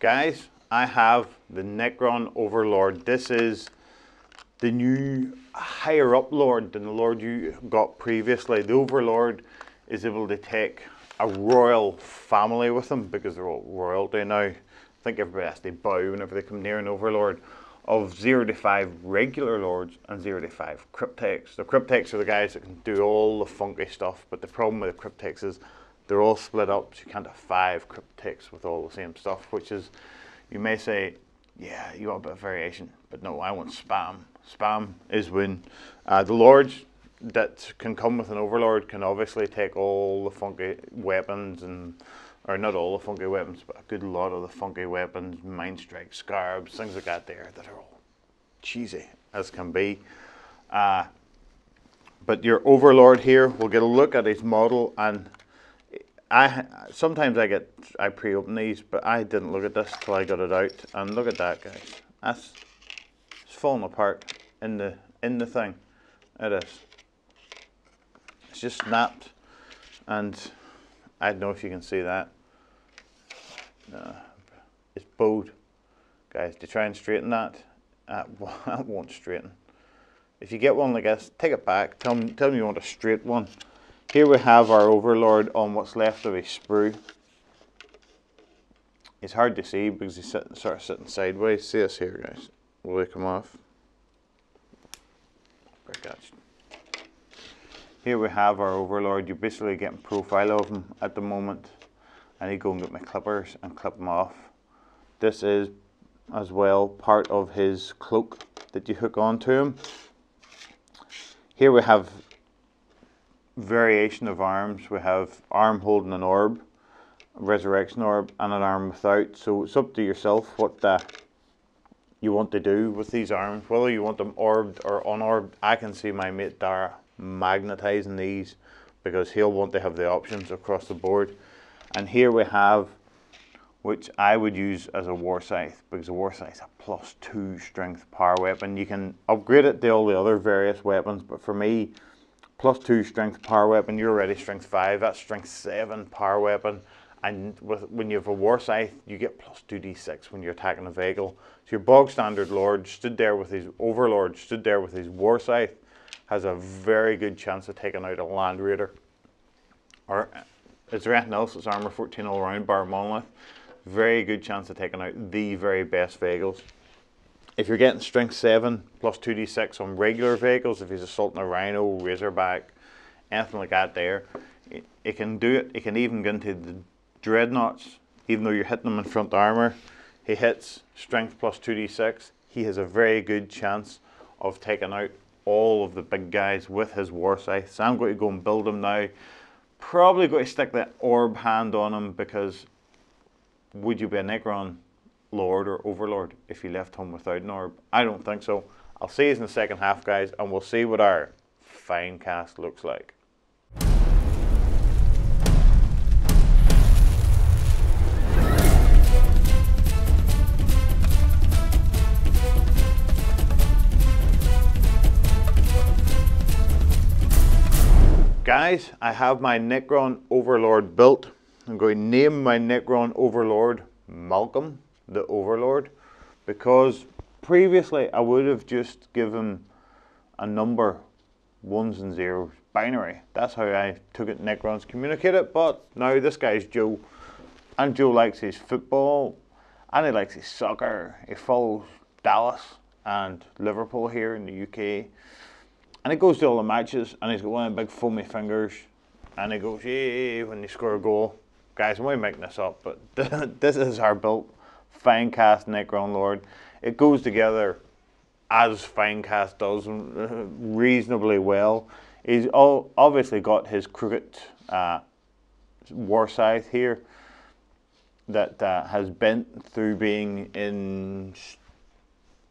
Guys, I have the Necron Overlord. This is the new higher up Lord than the Lord you got previously. The Overlord is able to take a royal family with them because they're all royalty now. I think everybody has to bow whenever they come near an Overlord. Of 0 to 5 regular Lords and 0 to 5 Cryptex. The Cryptex are the guys that can do all the funky stuff, but the problem with the Cryptex is they're all split up, so you can't have 5 Cryptex with all the same stuff, which is, you may say, yeah, you want a bit of variation, but no, I want spam. Spam is when the Lords that can come with an Overlord can obviously take all the funky weapons or not all the funky weapons, but a good lot of the funky weapons, Mind Strike, Scarabs, things like that there that are all cheesy as can be. But your Overlord here, we'll get a look at his model, and sometimes I pre-open these, but I didn't look at this till I got it out, and look at that, guys. It's falling apart in the thing. It is. It's just snapped, and I don't know if you can see that. It's bowed. Guys, to try and straighten that, that won't straighten. If you get one like this, take it back. Tell me you want a straight one. Here we have our Overlord on what's left of his sprue. It's hard to see because he's sort of sitting sideways. See us here, guys. Will they come off? Great catch. Here we have our Overlord. You're basically getting profile of him at the moment. I need to go and get my clippers and clip him off. This is as well part of his cloak that you hook onto him. Here we have variation of arms. We have arm holding an orb, a resurrection orb, and an arm without. So it's up to yourself what you want to do with these arms, whether you want them orbed or unorbed. I can see my mate Darrell magnetizing these because he'll want to have the options across the board. And here we have, which I would use as a war scythe, because a war scythe is a +2 strength power weapon. You can upgrade it to all the other various weapons, but for me, +2 strength power weapon, you're already strength 5, that's strength 7 power weapon. And when you have a war scythe, you get +2d6 when you're attacking a vehicle. So your bog standard Lord stood there with his Overlord, stood there with his war scythe, has a very good chance of taking out a Land Raider. Or is there anything else that's armor 14 all around, bar Monolith? Very good chance of taking out the very best vehicles. If you're getting strength 7 +2d6 on regular vehicles, if he's assaulting a Rhino, Razorback, anything like that there, it can do it. It can even get into the Dreadnoughts, even though you're hitting them in front armor. He hits strength +2d6. He has a very good chance of taking out all of the big guys with his war scythe. So I'm going to go and build him now. Probably going to stick that orb hand on him, because would you be a Necron Lord or Overlord if you left home without an orb? I don't think so. I'll see you in the second half, guys, and we'll see what our Finecast looks like. Guys, I have my Necron Overlord built. I'm going to name my Necron Overlord Malcolm the Overlord, because previously I would have just given a number, 1s and 0s, binary. That's how I took it Necrons communicate it, but now this guy's Joe, and Joe likes his football, and he likes his soccer. He follows Dallas and Liverpool here in the UK. And he goes to all the matches, and he's got one of the big foamy fingers, and he goes, yay, when they score a goal. Guys, I'm only making this up, but this is our built Finecast Necron Lord. It goes together as Finecast does reasonably well. He's obviously got his crooked war scythe here that has bent through being in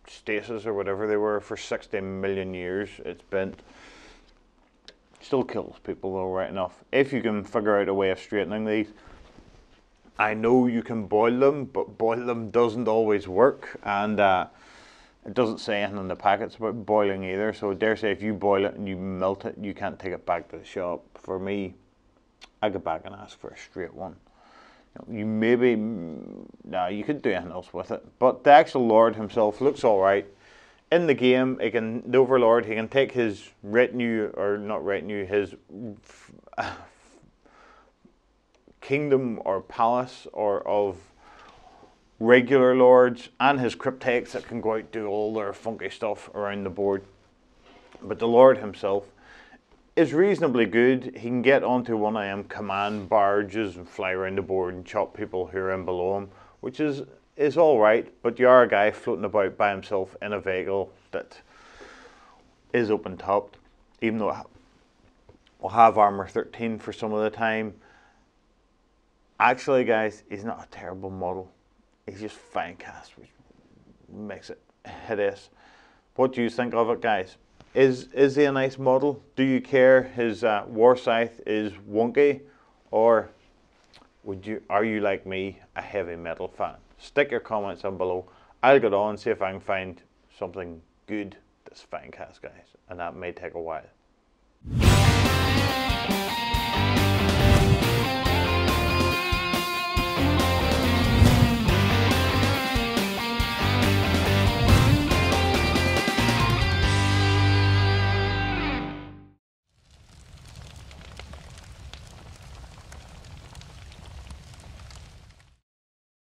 stasis or whatever they were for 60 million years. It's bent. Still kills people though, right enough. If you can figure out a way of straightening these. I know you can boil them, but boil them doesn't always work, and it doesn't say anything in the packets about boiling either. So I dare say if you boil it and you melt it, you can't take it back to the shop. For me, I go back and ask for a straight one. You maybe no, you could do anything else with it. But the actual Lord himself looks alright. In the game, the Overlord, he can take his retinue, or not retinue, his kingdom or palace or of regular lords, and his cryptex that can go out and do all their funky stuff around the board. But the Lord himself is reasonably good. He can get onto one of them command barges and fly around the board and chop people who are in below him, which is alright, but you are a guy floating about by himself in a vehicle that is open topped, even though it will have armor 13 for some of the time. Actually, guys, he's not a terrible model. He's just Finecast, which makes it hideous. What do you think of it, guys? Is he a nice model? Do you care his war scythe is wonky, or are you like me, a heavy metal fan? Stick your comments down below. I'll get on and see if I can find something good that's Finecast, guys, and that may take a while.